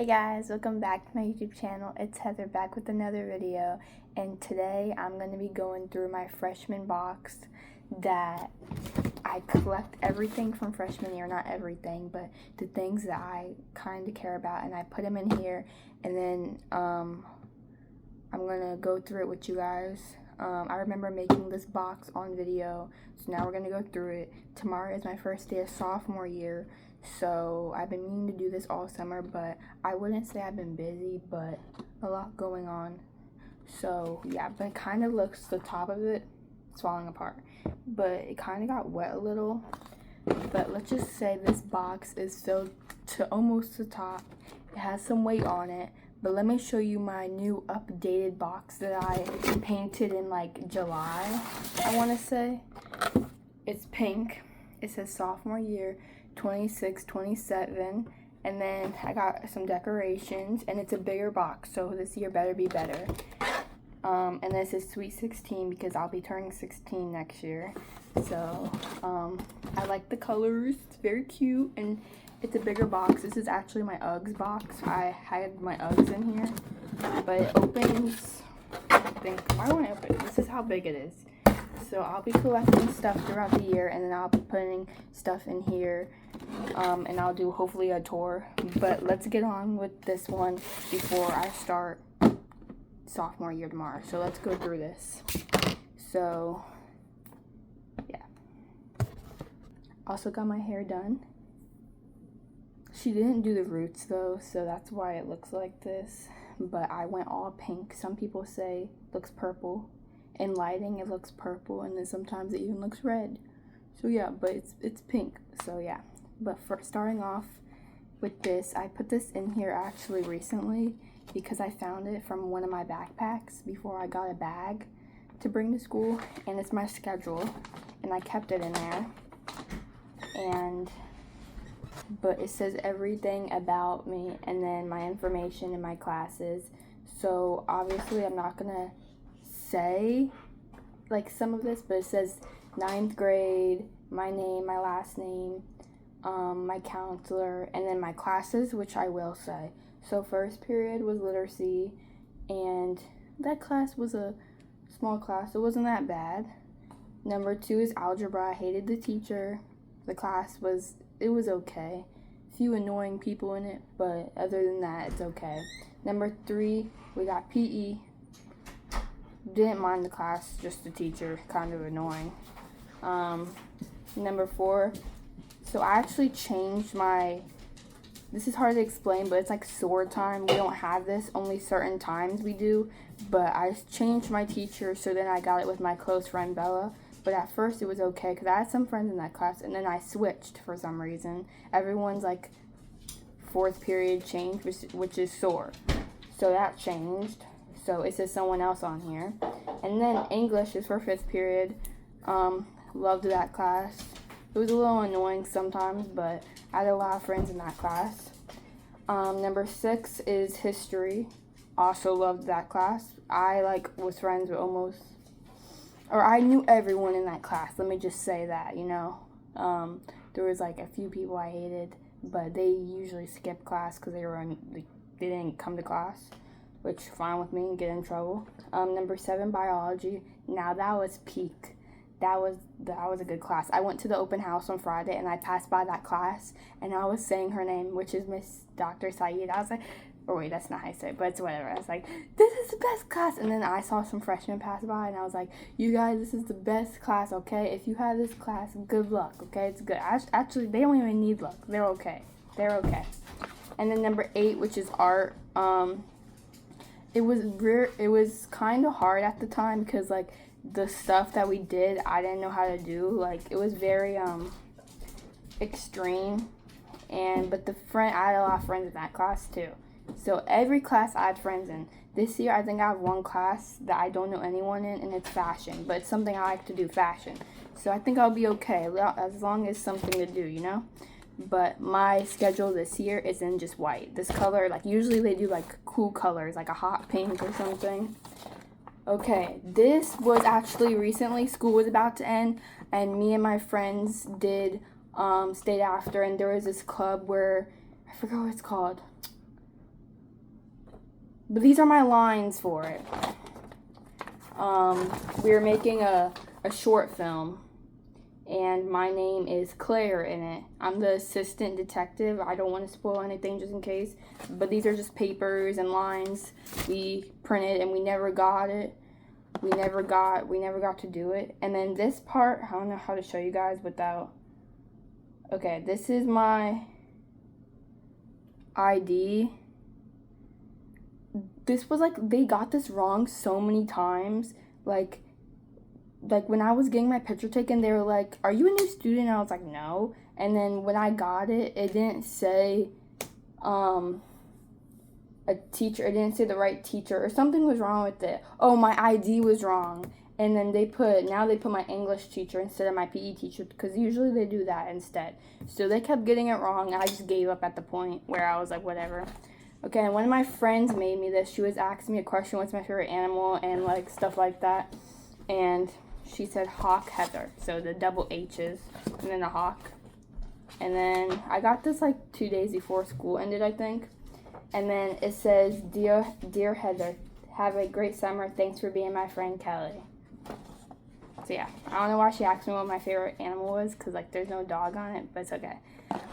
guys, welcome back to my YouTube channel. It's Heather back with another video, and today I'm going to be going through my freshman box that I collect everything from freshman year, not everything, but the things that I kind of care about, and I put them in here, and then I'm going to go through it with you guys. I remember making this box on video, so now we're going to go through it. Tomorrow is my first day of sophomore year. So I've been meaning to do this all summer, but I wouldn't say I've been busy, but a lot going on. So yeah, but it kind of looks, the top of it, it's falling apart, but it kind of got wet a little. But let's just say this box is filled to almost the top. It has some weight on it, but let me show you my new updated box that I painted in like July, I want to say. It's pink. It says sophomore year 26, 27, and then I got some decorations, and it's a bigger box, so this year better be better. And this is Sweet 16 because I'll be turning 16 next year. So I like the colors. It's very cute, and it's a bigger box. This is actually my Uggs box. I had my Uggs in here, but it opens, I think, why won't I open it? This is how big it is. So I'll be collecting stuff throughout the year, and then I'll be putting stuff in here, and I'll do hopefully a tour. But let's get on with this one before I start sophomore year tomorrow. So let's go through this. So yeah, also got my hair done. She didn't do the roots though, so that's why it looks like this, but I went all pink. Some people say it looks purple. In lighting it looks purple, and then sometimes it even looks red. So yeah, but it's pink. So yeah, but for starting off with this, I put this in here actually recently because I found it from one of my backpacks before I got a bag to bring to school, and it's my schedule, and I kept it in there. But it says everything about me, and then my information in my classes. So obviously I'm not gonna say like some of this, but it says 9th grade, my name, my last name, my counselor, and then my classes, which I will say. So first period was literacy, and that class was a small class. It wasn't that bad. Number 2 is algebra. I hated the teacher. The class was okay. Few annoying people in it, but other than that, it's okay. Number 3, we got PE. Didn't mind the class, just the teacher, kind of annoying. Number 4, so I actually changed this is hard to explain, but it's like sword time. We don't have this, only certain times we do, but I changed my teacher, so then I got it with my close friend Bella. But at first it was okay, because I had some friends in that class, and then I switched for some reason. Everyone's like 4th period changed, which is SOAR. So that changed. So it says someone else on here. And then English is for 5th period. Loved that class. It was a little annoying sometimes, but I had a lot of friends in that class. Number 6 is history. Also loved that class. I was friends with I knew everyone in that class. Let me just say that, you know. There was like a few people I hated, but they usually skipped class because they didn't come to class, which fine with me, get in trouble. Number 7, biology. Now that was peak. That was a good class. I went to the open house on Friday, and I passed by that class, and I was saying her name, which is Miss Dr. Saeed. I was like, or wait, that's not how I say it, but it's whatever. I was like, this is the best class. And then I saw some freshmen pass by, and I was like, you guys, this is the best class, okay? If you have this class, good luck, okay? It's good. Actually, they don't even need luck. They're okay. They're okay. And then number 8, which is art. It was kind of hard at the time because like the stuff that we did, I didn't know how to do. Like it was very extreme, but I had a lot of friends in that class too. So every class I had friends in. This year I think I have one class that I don't know anyone in, and it's fashion, but it's something I like to do, fashion. So I think I'll be okay as long as something to do, you know. But my schedule this year is in just white. This color, like usually they do like cool colors, like a hot pink or something. Okay, this was actually recently, school was about to end, and me and my friends stayed after, and there was this club where, I forgot what it's called. But these are my lines for it. We are making a short film, and my name is Claire in it. I'm the assistant detective. I don't want to spoil anything just in case, but these are just papers and lines we printed, and we never got it. We never got to do it. And then this part, I don't know how to show you guys without. Okay, this is my ID. This was like, they got this wrong so many times. Like when I was getting my picture taken, they were like, "Are you a new student?" And I was like, "No." And then when I got it, it didn't say a teacher. It didn't say the right teacher, or something was wrong with it. Oh, my ID was wrong. And then they put my English teacher instead of my PE teacher, because usually they do that instead. So they kept getting it wrong. I just gave up at the point where I was like, whatever. Okay, and one of my friends made me this. She was asking me a question, what's my favorite animal, and like stuff like that. And she said hawk Heather. So the double H's and then a hawk. And then I got this like 2 days before school ended, I think. And then it says, Dear Heather, have a great summer. Thanks for being my friend Kelly. So yeah, I don't know why she asked me what my favorite animal was, because like there's no dog on it, but it's okay.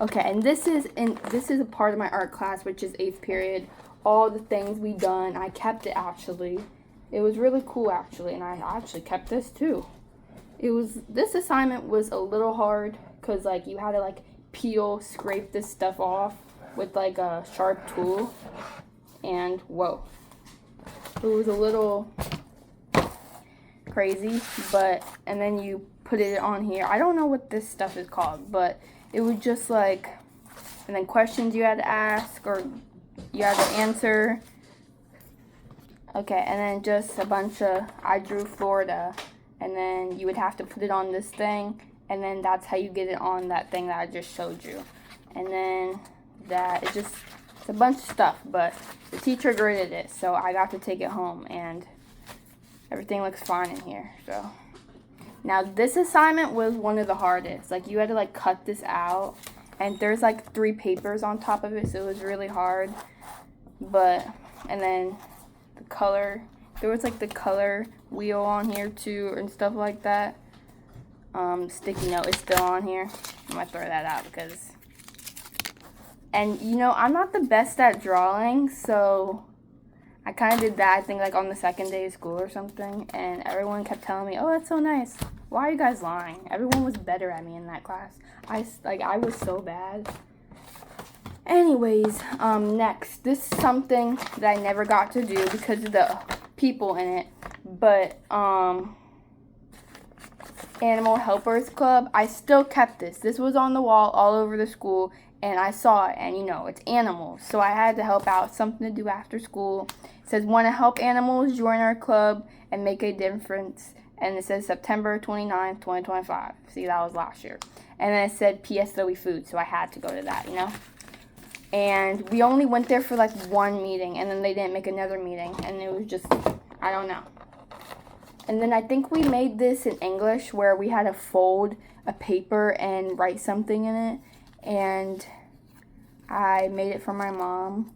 Okay, and this is a part of my art class, which is 8th period. All the things we done, I kept it actually. It was really cool actually, and I actually kept this too. This assignment was a little hard, because like you had to like scrape this stuff off with like a sharp tool, and whoa, it was a little crazy, and then you put it on here. I don't know what this stuff is called, but it was just like, and then questions you had to ask or you had to answer. Okay, and then just a bunch of, I drew Florida, and then you would have to put it on this thing, and then that's how you get it on that thing that I just showed you. And then it's a bunch of stuff, but the teacher graded it, so I got to take it home, and everything looks fine in here. So now this assignment was one of the hardest. Like you had to like cut this out, and there's like 3 papers on top of it, so it was really hard. And then the color, there was like the color wheel on here too, and stuff like that. Sticky note is still on here. I'm gonna throw that out because, and you know, I'm not the best at drawing, so I kind of did that, I think, like on the 2nd day of school or something, and everyone kept telling me, "Oh, that's so nice." Why are you guys lying? Everyone was better at me in that class. I was so bad. Anyways, next, this is something that I never got to do because of the people in it, but Animal Helpers Club, I still kept this. This was on the wall all over the school, and I saw it, and you know, it's animals, so I had to help out, something to do after school. It says, "Want to help animals? Join our club and make a difference." And it says September 29th, 2025. See, that was last year. And then it said PS Zoe Food, so I had to go to that, you know. And we only went there for like 1 meeting, and then they didn't make another meeting, and it was just, I don't know. And then I think we made this in English, where we had to fold a paper and write something in it. And I made it for my mom,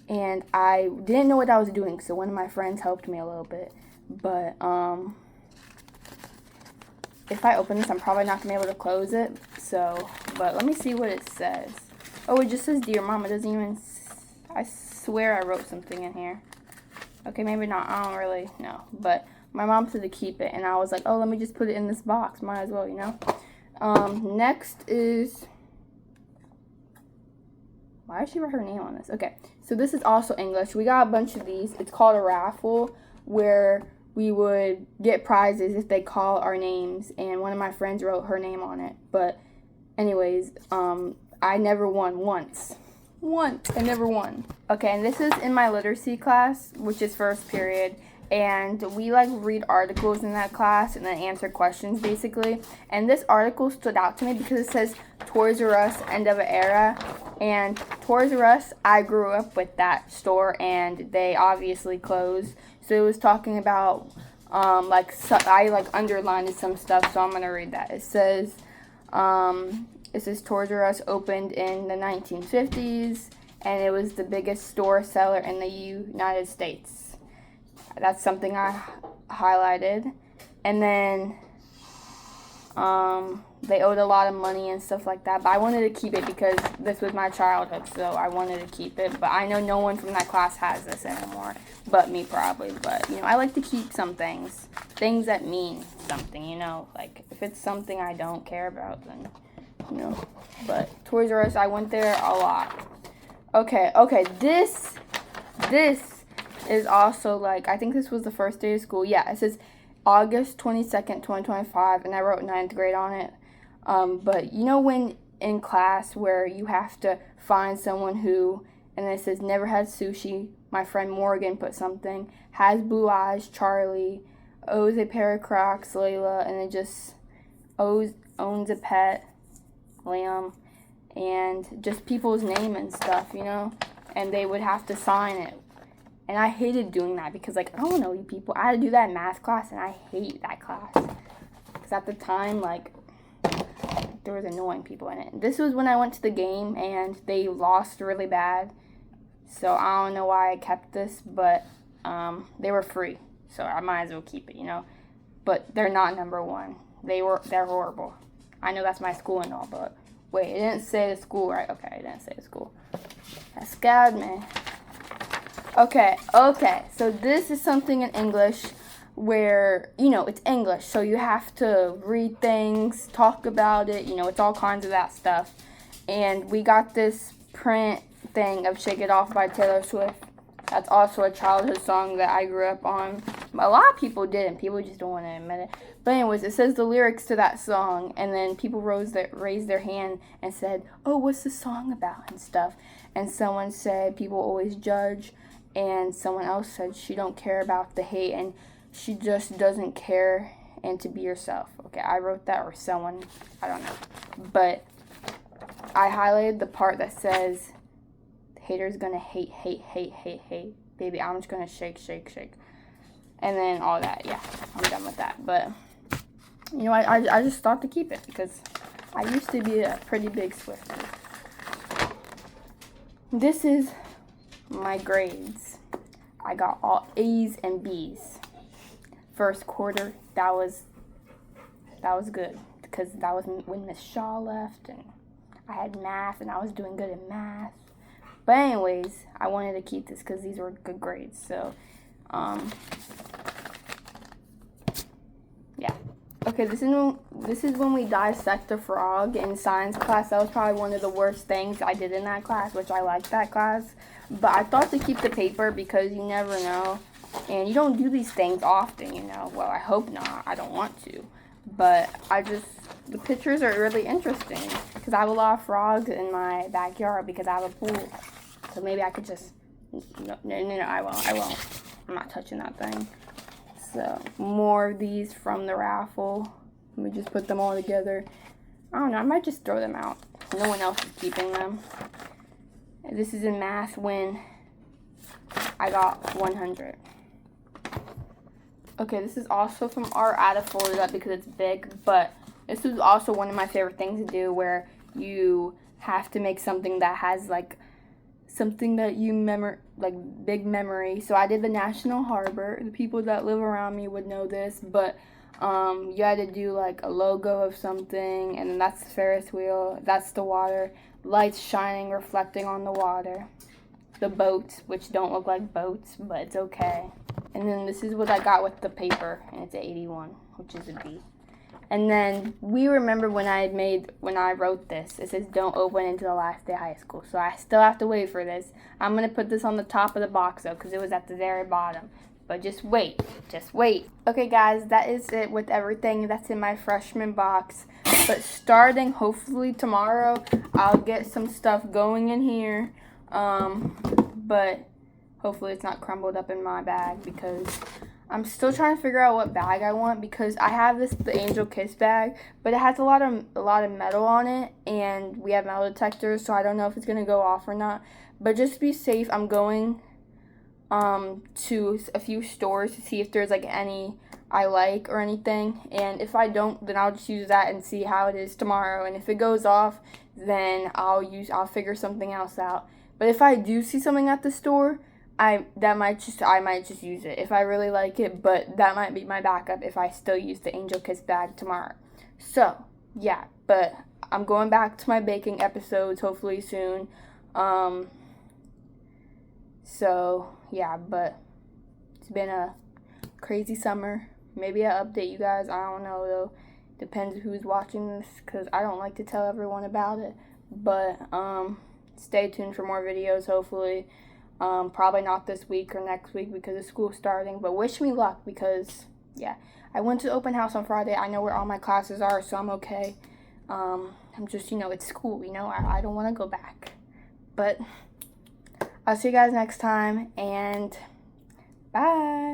and I didn't know what I was doing, so one of my friends helped me a little bit. But if I open this, I'm probably not gonna be able to close it. So, but let me see what it says. Oh, it just says "Dear Mom." It doesn't even. I swear I wrote something in here. Okay, maybe not. I don't really know. But my mom said to keep it, and I was like, "Oh, let me just put it in this box. Might as well, you know." Next is, why did she write her name on this? Okay, so this is also English. We got a bunch of these. It's called a raffle, where we would get prizes if they call our names, and one of my friends wrote her name on it. But anyways, I never won once. I never won. Okay, and this is in my literacy class, which is 1st period. And we like read articles in that class and then answer questions basically. And this article stood out to me because it says Toys R Us, end of an era. And Toys R Us, I grew up with that store, and they obviously closed. So it was talking about I underlined some stuff, so I'm gonna read that. It says Toys R Us opened in the 1950s, and it was the biggest store seller in the United States. That's something I highlighted. And then they owed a lot of money and stuff like that, but I wanted to keep it because this was my childhood, so I wanted to keep it. But I know no one from that class has this anymore, but me probably. But, you know, I like to keep some things that mean something, you know, like if it's something I don't care about, then, you know. But Toys R Us, I went there a lot. Okay, this is also, like, I think this was the first day of school. Yeah, it says August 22nd, 2025, and I wrote 9th grade on it. But you know when in class where you have to find someone who, and it says never had sushi, my friend Morgan put something, has blue eyes, Charlie, owes a pair of Crocs, Layla, and it just owns a pet, Liam, and just people's name and stuff, you know, and they would have to sign it. And I hated doing that because, like, I don't know you people. I had to do that in math class, and I hate that class. Because at the time, like, there was annoying people in it. This was when I went to the game, and they lost really bad. So I don't know why I kept this, but they were free. So I might as well keep it, you know. But they're not number one. They're horrible. I know that's my school and all, but wait, it didn't say the school, right? Okay, it didn't say the school. That scared me. Okay, so this is something in English where, you know, it's English, so you have to read things, talk about it, you know, it's all kinds of that stuff. And we got this print thing of Shake It Off by Taylor Swift. That's also a childhood song that I grew up on. A lot of people didn't. People just don't want to admit it. But anyways, it says the lyrics to that song, and then people raised their hand and said, oh, what's the song about and stuff. And someone said people always judge, and someone else said she don't care about the hate, and she just doesn't care, and to be yourself. Okay, I wrote that, or someone, I don't know. But I highlighted the part that says, haters gonna hate. Baby, I'm just gonna shake. And then all that, yeah, I'm done with that. But, you know, I just thought to keep it because I used to be a pretty big Swiftie. This is my grades. I got all A's and B's. First quarter, that was good because that was when Miss Shaw left and I had math and I was doing good in math. But anyways, I wanted to keep this because these were good grades. So, yeah. Okay, this is when we dissect a frog in science class. That was probably one of the worst things I did in that class, which I liked that class. But I thought to keep the paper because you never know. And you don't do these things often, you know. Well, I hope not. I don't want to. But the pictures are really interesting because I have a lot of frogs in my backyard because I have a pool. So maybe I could just, no, I won't. I'm not touching that thing. So, more of these from the raffle. Let me just put them all together. I don't know, I might just throw them out. No one else is keeping them. This is in math when I got 100. Okay, this is also from art. I had to fold it up because it's big, but this is also one of my favorite things to do where you have to make something that has, like, something that you big memory. So I did the National Harbor. The people that live around me would know this, but you had to do like a logo of something, and then that's the Ferris wheel, that's the water, lights shining, reflecting on the water, the boats, which don't look like boats, but it's okay. And then this is what I got with the paper, and it's an 81, which is a B. And then we remember when I wrote this, it says don't open until the last day of high school. So I still have to wait for this. I'm going to put this on the top of the box though, because it was at the very bottom. But just wait. Okay guys, that is it with everything that's in my freshman box. But starting hopefully tomorrow, I'll get some stuff going in here. But hopefully it's not crumbled up in my bag because I'm still trying to figure out what bag I want because I have the Angel Kiss bag, but it has a lot of metal on it, and we have metal detectors, so I don't know if it's gonna go off or not. But just to be safe, I'm going to a few stores to see if there's like any I like or anything, and if I don't, then I'll just use that and see how it is tomorrow. And if it goes off, then I'll figure something else out. But if I do see something at the store, I might just use it if I really like it, but that might be my backup if I still use the Angel Kiss bag tomorrow. So, yeah, but I'm going back to my baking episodes hopefully soon. So, yeah, but it's been a crazy summer. Maybe I'll update you guys. I don't know, though. Depends who's watching this, because I don't like to tell everyone about it. But, stay tuned for more videos, hopefully. Probably not this week or next week because of school starting. But wish me luck because, yeah. I went to the open house on Friday. I know where all my classes are, so I'm okay. I'm just, it's school, I don't want to go back. But I'll see you guys next time, and bye.